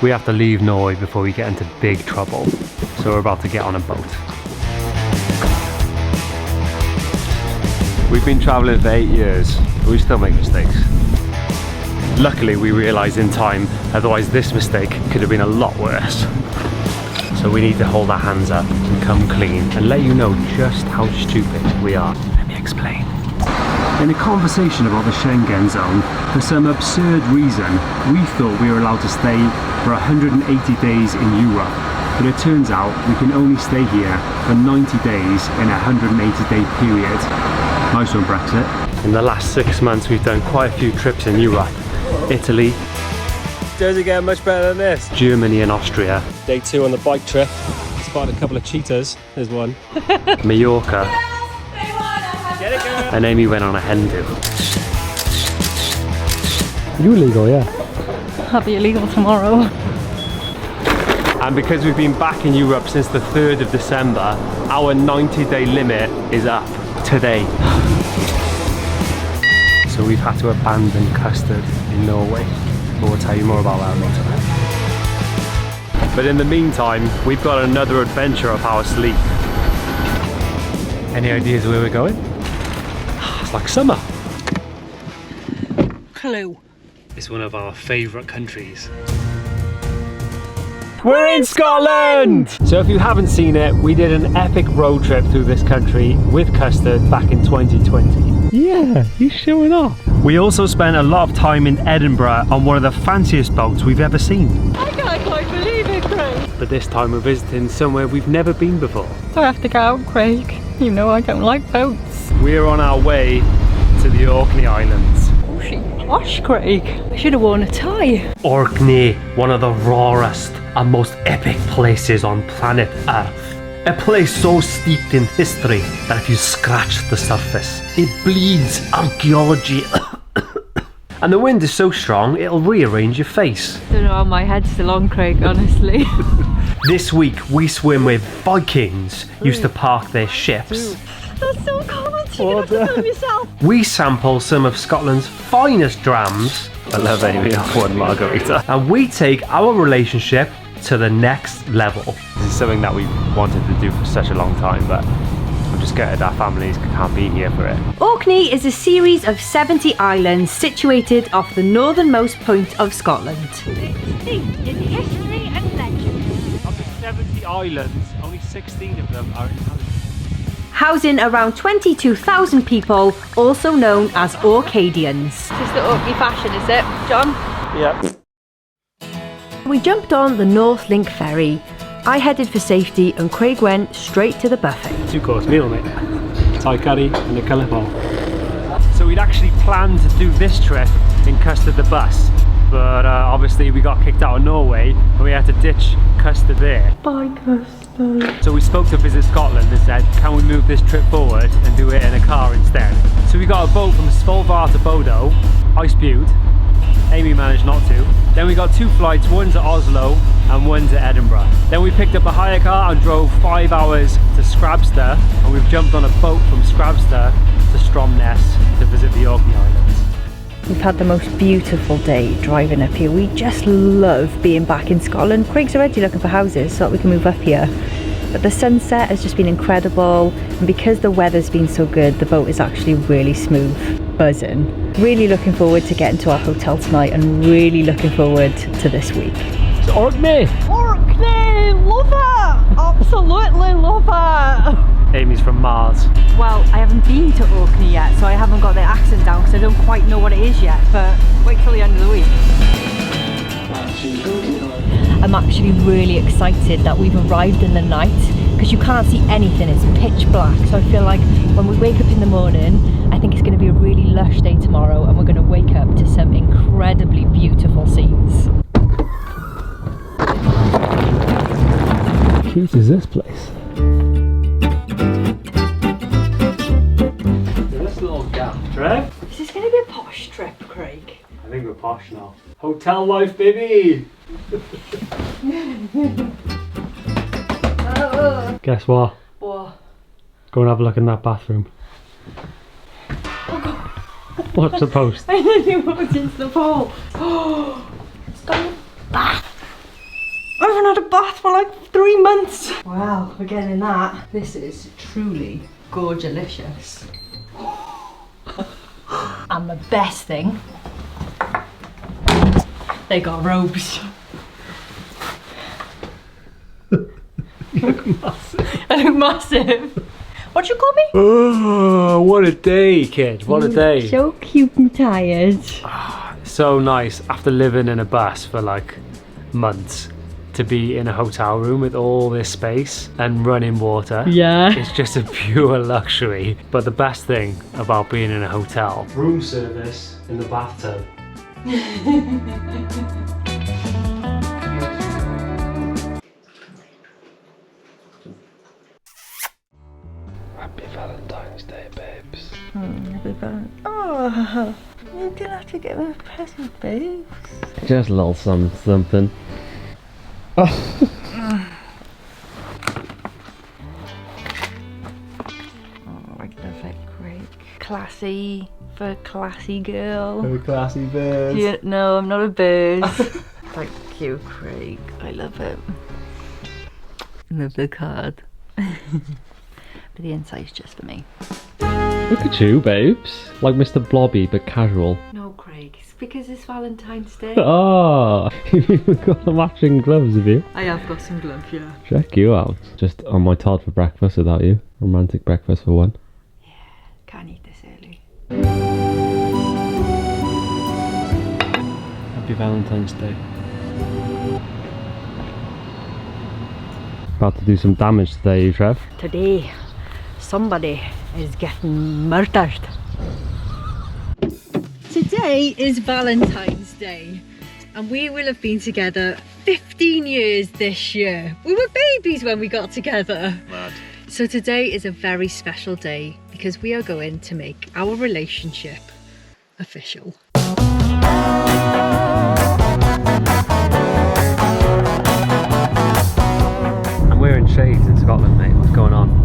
We have to leave Norway before we get into big trouble. So we're about to get on a boat. We've been traveling for 8 years, but we still make mistakes. Luckily, we realized in time, otherwise this mistake could have been a lot worse. So we need to hold our hands up and come clean and let you know just how stupid we are. Let me explain. In a conversation about the Schengen zone, for some absurd reason, we thought we were allowed to stay for 180 days in Europe. But it turns out we can only stay here for 90 days in a 180-day period. Nice one, Brexit. In the last 6 months, we've done quite a few trips in Europe. Italy. Does it get much better than this? Germany and Austria. Day 2 on the bike trip. Spotted a couple of cheetahs. There's one. Mallorca. Get it, girl. And Amy went on a hen do. You illegal, yeah? I'll be illegal tomorrow. And because we've been back in Europe since the 3rd of December, our 90-day limit is up today. So we've had to abandon custard in Norway. But we'll tell you more about that later. But in the meantime, we've got another adventure up our sleeve. Any ideas where we're going? It's like summer. Clue. It's one of our favourite countries. We're in Scotland! So if you haven't seen it, we did an epic road trip through this country with Custard back in 2020. Yeah, he's showing off. We also spent a lot of time in Edinburgh on one of the fanciest boats we've ever seen. I can't quite believe it, Craig. But this time we're visiting somewhere we've never been before. I have to go out, Craig. You know I don't like boats. We're on our way to the Orkney Islands. Oh, she posh, Craig. I should have worn a tie. Orkney, one of the rawest and most epic places on planet Earth. A place so steeped in history that if you scratch the surface, it bleeds archaeology. And the wind is so strong, it'll rearrange your face. Don't know how my head's still on, Craig, honestly. This week, we swim with Vikings, used to park their ships. That's so common, you have to film yourself. We sample some of Scotland's finest drams. I love Amy off one margarita. And we take our relationship to the next level. This is something that we wanted to do for such a long time, but I'm just gutted our families can't be here for it. Orkney is a series of 70 islands situated off the northernmost point of Scotland. Steeped in history and legend. Of the 70 islands, only 16 of them are inhabited. Housing around 22,000 people, also known as Orcadians. Just the Orkney fashion, is it, John? Yep. We jumped on the North Link ferry. I headed for safety and Craig went straight to the buffet. 2-course meal, mate. Thai curry and a colour bowl. So we'd actually planned to do this trip in Custard the bus, but obviously we got kicked out of Norway and we had to ditch Custard there. Bye, Custard. So we spoke to Visit Scotland and said, can we move this trip forward and do it in a car instead? So we got a boat from Svolvær to Bodo. I spewed. Amy managed not to. Then we got 2 flights, one to Oslo and one to Edinburgh. Then we picked up a hire car and drove 5 hours to Scrabster, and we've jumped on a boat from Scrabster to Stromness to visit the Orkney Islands. We've had the most beautiful day driving up here. We just love being back in Scotland. Craig's already looking for houses so that we can move up here. But the sunset has just been incredible, and because the weather's been so good, the boat is actually really smooth, buzzing. Really looking forward to getting to our hotel tonight and really looking forward to this week. It's Orkney! Orkney! Love it! Absolutely love it! Amy's from Mars. Well, I haven't been to Orkney yet, so I haven't got the accent down because I don't quite know what it is yet, but wait till the end of the week. I'm actually really excited that we've arrived in the night because you can't see anything, it's pitch black. So I feel like when we wake up in the morning, I think it's going to be a really lush day tomorrow and we're going to wake up to some incredibly beautiful scenes. How cute is this place? This little gap, Trev? Is this going to be a posh trip, Craig? I think we're posh now. Hotel life, baby! Guess what? What? Go and have a look in that bathroom. What's the post? I nearly walked into the pool. Oh, it's gone bath. bath for like 3 months. Wow, we're getting that. This is truly gorgelicious. And the best thing, they got robes. You look massive. I look massive. What'd you call me? Oh, what a day, kid. What a day. So cute and tired. So nice after living in a bus for like months to be in a hotel room with all this space and running water. Yeah. It's just a pure luxury. But the best thing about being in a hotel, room service in the bathtub. Happy Valentine's Day, babes. Oh, you didn't have to get me a present, babes. Just a little something. Oh, I love it, Craig. Classy for a classy girl. A classy bird. No, I'm not a bird. Thank you, Craig. I love it. Love the card. But the inside's just for me. Look at you, babes. Like Mr. Blobby, but casual. No, Craig. It's because it's Valentine's Day. Oh, you've even got the matching gloves, have you? I have got some gloves, yeah. Check you out. Just on my Todd for breakfast without you. Romantic breakfast for one. Yeah, can't eat this early. Happy Valentine's Day. About to do some damage today, you, Trev. Today, somebody is getting murdered. Today is Valentine's Day, and we will have been together 15 years this year. We were babies when we got together. Mad. So today is a very special day because we are going to make our relationship official. I'm wearing shades in Scotland, mate. What's going on?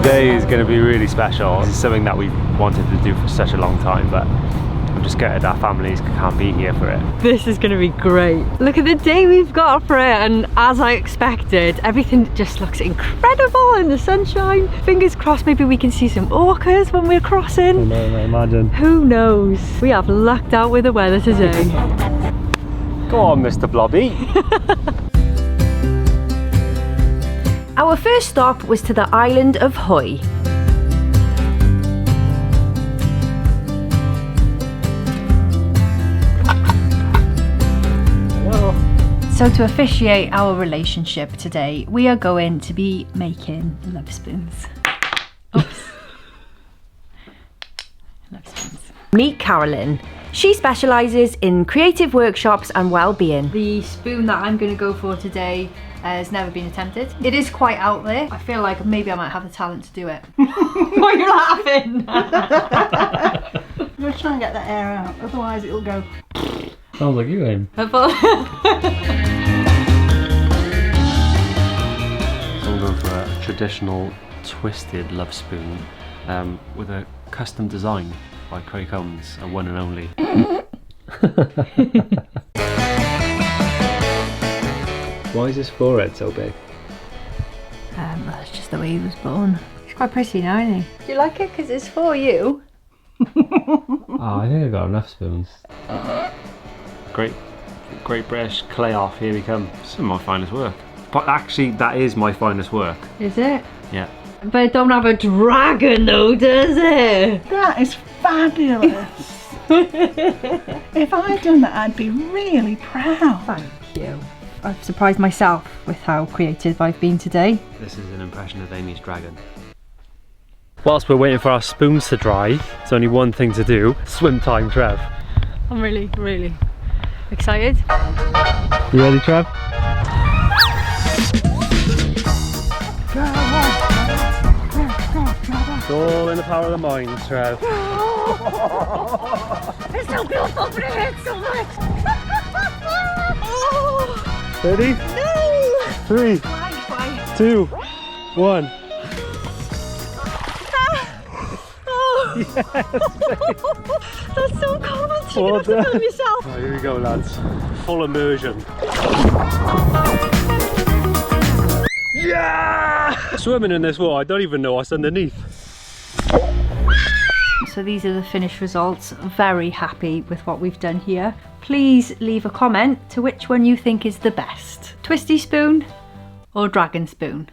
Today is going to be really special. It's something that we've wanted to do for such a long time, but I'm just gutted our families can't be here for it. This is going to be great. Look at the day we've got for it, and as I expected, everything just looks incredible in the sunshine. Fingers crossed maybe we can see some orcas when we're crossing. I know, mate, imagine. Who knows? We have lucked out with the weather today. Go on, Mr. Blobby. Our first stop was to the island of Hoy. So to officiate our relationship today, we are going to be making love spoons. Oops. Love spoons. Meet Carolyn. She specialises in creative workshops and well-being. The spoon that I'm going to go for today has never been attempted. It is quite out there. I feel like maybe I might have the talent to do it. Why are you laughing? We're trying to get that air out, otherwise it'll go. Sounds like you, Aim. I thought. So I'm going for a traditional twisted love spoon with a custom design by Craig Holmes, a one and only. Why is his forehead so big? That's just the way he was born. He's quite pretty now, isn't he? Do you like it? Because it's for you. Oh, I think I got enough spoons. Great British clay off, here we come. Some of my finest work. But actually, that is my finest work. Is it? Yeah. But it don't have a dragon though, does it? That is fabulous. If I'd done that, I'd be really proud. Thank you. I've surprised myself with how creative I've been today. This is an impression of Amy's dragon. Whilst we're waiting for our spoons to dry, there's only one thing to do. Swim time, Trev. I'm really, really excited. You ready, Trev? It's all in the power of the mind, Trev. It's so beautiful, but it hurts so much. Ready? No! 3, 2, 1. That's so cold. You have to film yourself. Right, here we go, lads. Full immersion. Yeah! Swimming in this water, I don't even know what's underneath. So these are the finished results. Very happy with what we've done here. Please leave a comment to which one you think is the best. Twisty spoon or dragon spoon?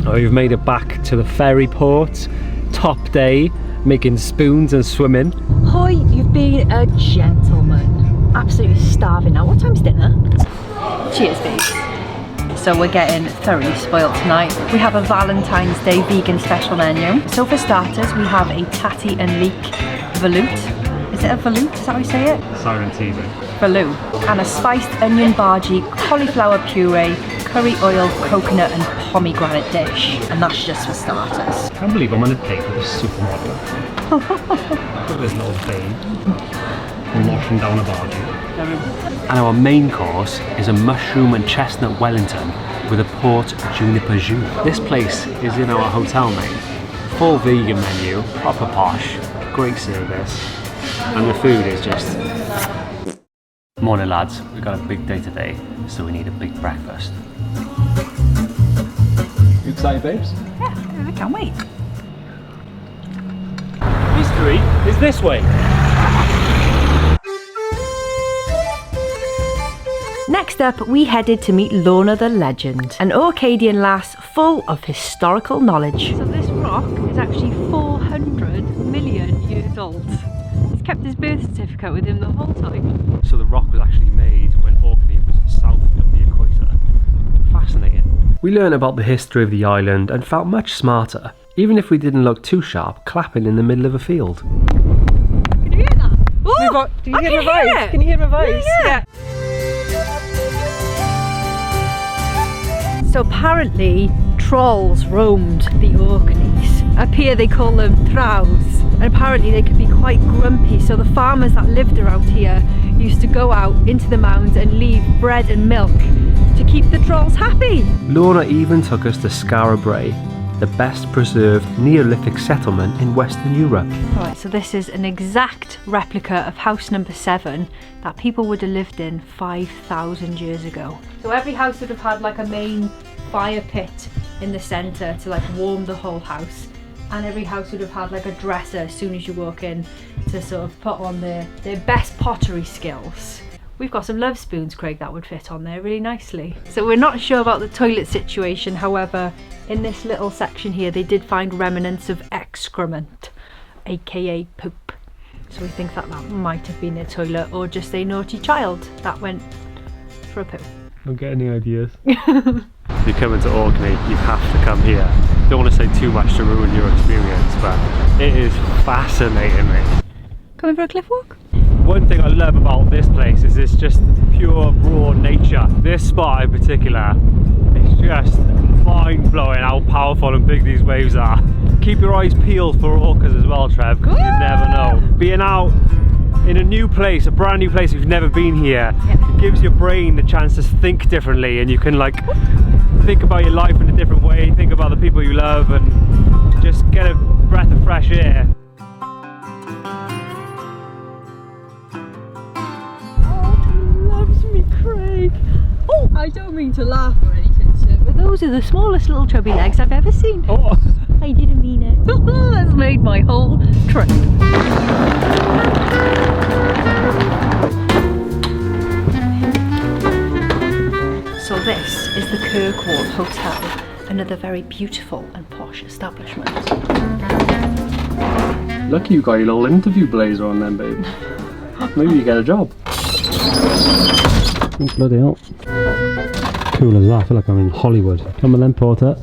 Oh, you've made it back to the ferry port. Top day, making spoons and swimming. Hoy, you've been a gentleman. Absolutely starving now. What time's dinner? Cheers, babes. So we're getting thoroughly spoiled tonight. We have a Valentine's Day vegan special menu. So for starters, we have a tatty and leek veloute. Is it a veloute? Is that how you say it? Sorrentino. Veloute. And a spiced onion bhaji, cauliflower puree, curry oil, coconut and pomegranate dish. And that's just for starters. I can't believe I'm on a date with a supermodel. Look at this little babe. Washing down a barbecue. And our main course is a mushroom and chestnut Wellington with a port juniper jus. This place is in our hotel, mate. Full vegan menu, proper posh, great service, and the food is just... Morning, lads. We've got a big day today, so we need a big breakfast. You excited, babes? Yeah, I can't wait. History is this way. Next up, we headed to meet Lorna the legend, an Orcadian lass full of historical knowledge. So this rock is actually 400 million years old. He's kept his birth certificate with him the whole time. So the rock was actually made when Orkney was south of the equator. Fascinating. We learned about the history of the island and felt much smarter, even if we didn't look too sharp clapping in the middle of a field. Can you hear that? Oh, Do you hear my voice? Can you hear my voice? Yeah. So apparently trolls roamed the Orkneys. Up here they call them throws, and apparently they could be quite grumpy, so the farmers that lived around here used to go out into the mounds and leave bread and milk to keep the trolls happy. Lorna even took us to Skara Brae, the best preserved Neolithic settlement in Western Europe. Right, so this is an exact replica of house number 7 that people would have lived in 5,000 years ago. So every house would have had like a main fire pit in the centre to like warm the whole house, and every house would have had like a dresser as soon as you walk in to sort of put on their best pottery skills. We've got some love spoons, Craig, that would fit on there really nicely. So we're not sure about the toilet situation, however, in this little section here they did find remnants of excrement, aka poop. So we think that that might have been a toilet or just a naughty child that went for a poo. Don't get any ideas. If you're coming to Orkney, you have to come here. Don't want to say too much to ruin your experience, but it is fascinating, mate. Coming for a cliff walk? One thing I love about this place is it's just pure raw nature. This spot in particular, it's just mind-blowing how powerful and big these waves are. Keep your eyes peeled for orcas as well, Trev, because you never know. Being out in a new place, a brand new place, if you've never been here, it gives your brain the chance to think differently, and you can like think about your life in a different way, think about the people you love, and just get a breath of fresh air. Loves me, Craig. Oh, I don't mean to laugh or anything, sir, but those are the smallest little chubby legs I've ever seen. Oh. I didn't mean it. That's made my whole trip. So this is the Kirkwall Hotel, another very beautiful and posh establishment. Lucky you got your little interview blazer on then, babe. Maybe you get a job. Bloody hell. Cool as that, I feel like I'm in Hollywood. Come on then, porter.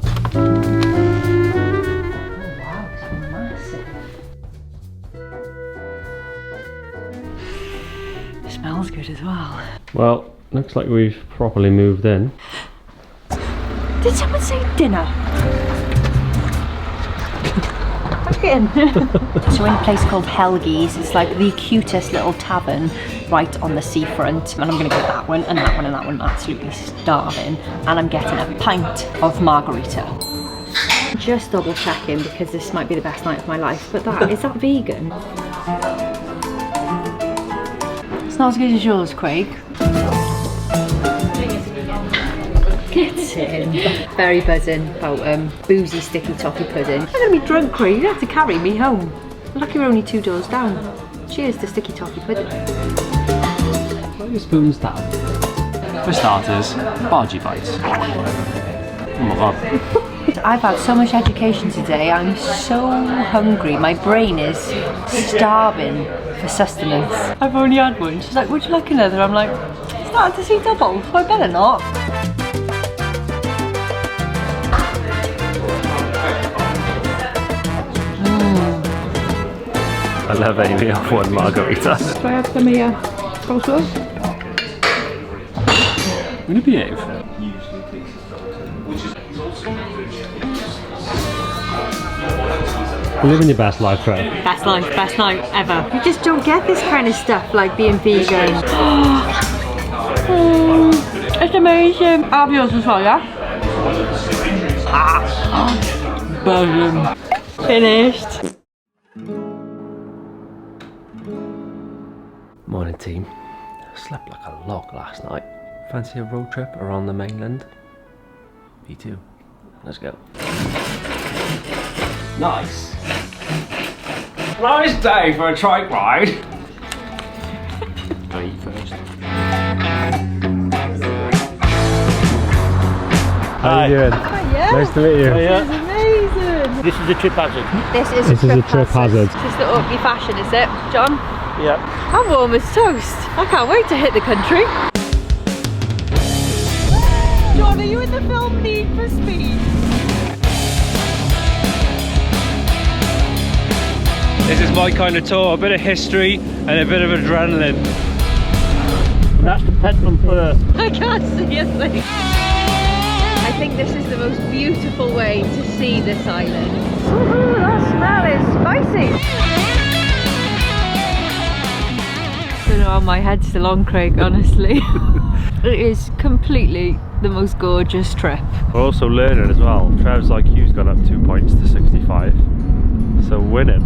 Smells good as well. Well, looks like we've properly moved in. Did someone say dinner? So we're in a place called Helgi's. It's like the cutest little tavern right on the seafront, and I'm gonna get that one and that one and that one. I'm absolutely starving, and I'm getting a pint of margarita. just double checking because this might be the best night of my life, but is that vegan? It's not as good as yours, Craig. Get in. Very buzzing about boozy sticky toffee pudding. I'm gonna be drunk, Craig. You have to carry me home. Lucky we're only 2 doors down. Cheers to sticky toffee pudding. Put your spoons down. For starters, bargee bites. Oh my god. I've had so much education today. I'm so hungry. My brain is starving for sustenance. I've only had one. She's like, would you like another? I'm like, starting to see double, so I better not. I love Amy off one margarita. Do I have some here also? Will you behave? You're living your best life, Trev. Best life, best night ever. You just don't get this kind of stuff like being vegan. It's amazing. I'll have yours as well, yeah? Buzzing. Finished. Morning team. Slept like a log last night. Fancy a road trip around the mainland? Me too. Let's go. Nice. Nice day for a trike ride. I'll eat first. How are you doing? Yeah. Nice to meet you. This is amazing. This is a trip hazard. This is a trip hazard. This is the Orkney fashion, is it, John? Yeah. I'm warm as toast. I can't wait to hit the country. John, are you in the film Need for Speed? This is my kind of tour, a bit of history and a bit of adrenaline. And that's the petrol first. I can't see a thing. I think this is the most beautiful way to see this island. Woohoo, that smell is spicy. I don't know how my head's still on, Craig, honestly. It is completely the most gorgeous trip. We're also learning as well. Trev's IQ's gone up 2 points to 65. So winning.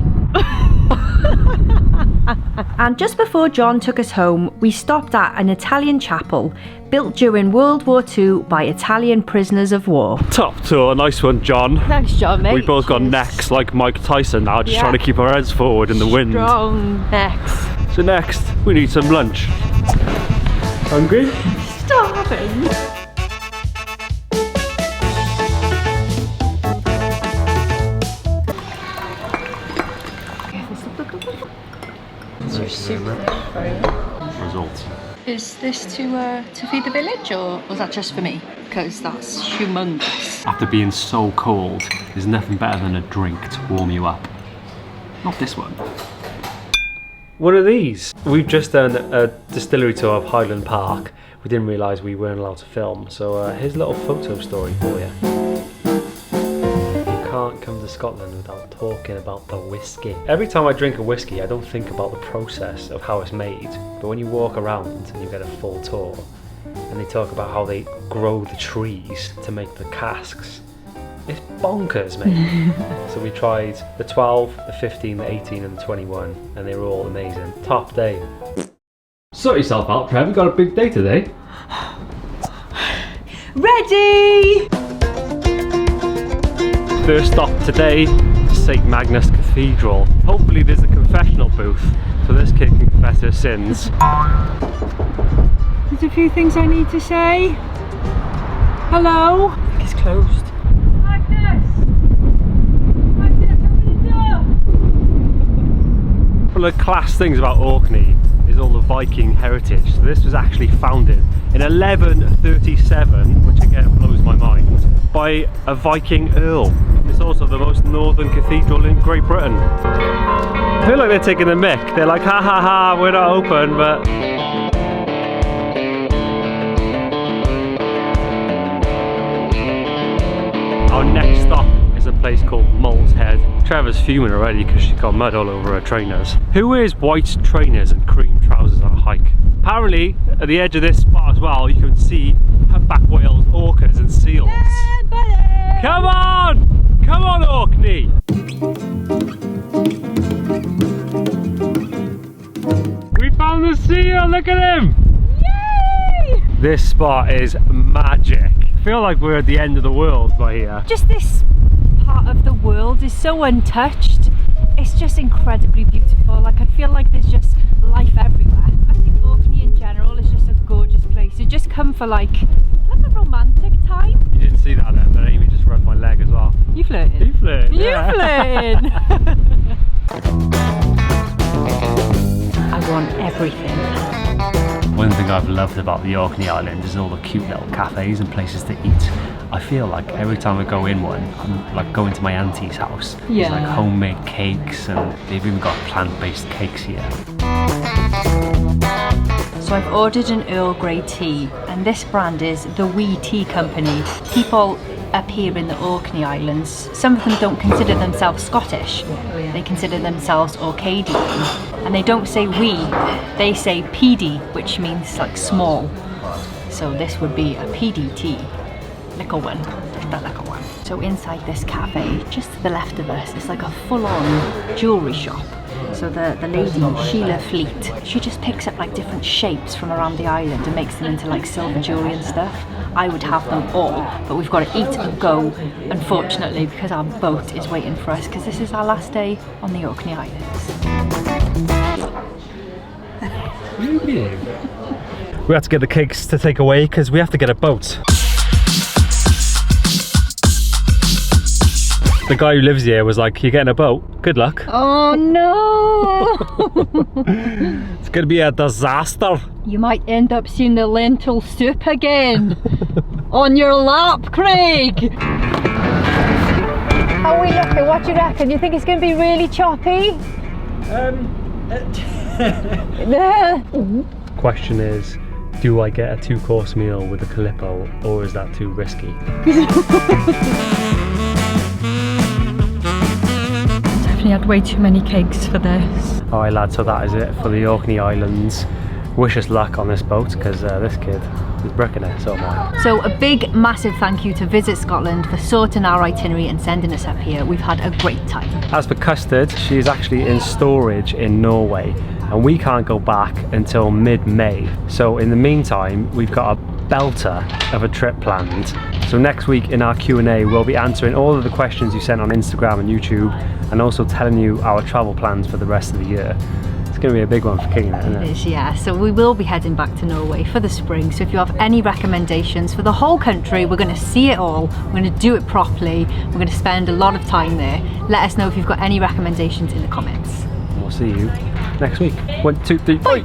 And just before John took us home, we stopped at an Italian chapel built during World War II by Italian prisoners of war. Top tour, nice one, John. Thanks, John, mate. We both got necks like Mike Tyson now, just trying to keep our heads forward in the wind. Strong necks. So next, we need some lunch. Hungry? Starving. Results. Is this to feed the village, or was that just for me? Because that's humongous. After being so cold, there's nothing better than a drink to warm you up. Not this one. One of these. We've just done a distillery tour of Highland Park. We didn't realise we weren't allowed to film, so here's a little photo story for you. You can't come to Scotland without talking about the whiskey. Every time I drink a whiskey, I don't think about the process of how it's made, but when you walk around and you get a full tour, and they talk about how they grow the trees to make the casks, it's bonkers, mate. So we tried the 12, the 15, the 18 and the 21, and they were all amazing. Top day. Sort yourself out, Trev, we've got a big day today. Ready! First stop today, St Magnus Cathedral. Hopefully there's a confessional booth, so this kid can confess her sins. There's a few things I need to say. Hello? I think it's closed. Magnus! Magnus, open the door! One of the class things about Orkney is all the Viking heritage. So this was actually founded in 1137, which again blows my mind, by a Viking earl. It's also the most northern cathedral in Great Britain. I feel like they're taking a mick. They're like, ha ha ha, we're not open, but... Our next stop is a place called Mole's Head. Trevor's fuming already because she's got mud all over her trainers. Who wears white trainers and cream trousers on a hike? Apparently, at the edge of this spot as well, you can see humpback whales, orcas and seals. Yeah, buddy! Come on! Come on, Orkney! We found the seal, look at him! Yay! This spot is magic. I feel like we're at the end of the world by here. Just this part of the world is so untouched. It's just incredibly beautiful. Like, I feel like there's just life everywhere. I think Orkney in general is just a gorgeous place. You just come for like a romantic time. You didn't see that then, but Amy just rubbed my leg as well. You flirting? You flirting? You Yeah. flirting? I want everything. One thing I've loved about the Orkney Islands is all the cute little cafes and places to eat. I feel like every time I go in one, I'm like going to my auntie's house. Yeah. There's like homemade cakes and they've even got plant-based cakes here. So I've ordered an Earl Grey tea, and this brand is the Wee Tea Company. People up here in the Orkney Islands, some of them don't consider themselves Scottish. They consider themselves Orcadian. And they don't say we, they say PD, which means like small. So this would be a PD tea. Little one, the little one. So inside this cafe, just to the left of us, it's like a full-on jewellery shop. So the lady, Sheila Fleet, she just picks up like different shapes from around the island and makes them into like silver jewellery and stuff. I would have them all, but we've got to eat and go, unfortunately, because our boat is waiting for us, because this is our last day on the Orkney Islands. We had to get the cakes to take away because we have to get a boat. The guy who lives here was like, "You're getting a boat? Good luck." Oh no! It's gonna be a disaster. You might end up seeing the lentil soup again on your lap, Craig. How are we looking? What do you reckon? You think it's going to be really choppy? Question is, do I get a 2-course meal with a Calippo, or is that too risky? Definitely had way too many cakes for this. Alright lads, so that is it for the Orkney Islands. Wish us luck on this boat, because this kid is bricking it, so am I. So a big, massive thank you to Visit Scotland for sorting our itinerary and sending us up here. We've had a great time. As for Custard, she is actually in storage in Norway, and we can't go back until mid-May. So in the meantime, we've got a belter of a trip planned. So next week in our Q&A, we'll be answering all of the questions you sent on Instagram and YouTube, and also telling you our travel plans for the rest of the year. It's going to be a big one for King, isn't it? It is, yeah. So we will be heading back to Norway for the spring. So if you have any recommendations for the whole country, we're going to see it all. We're going to do it properly. We're going to spend a lot of time there. Let us know if you've got any recommendations in the comments. We'll see you next week. 1, 2, 3, bye!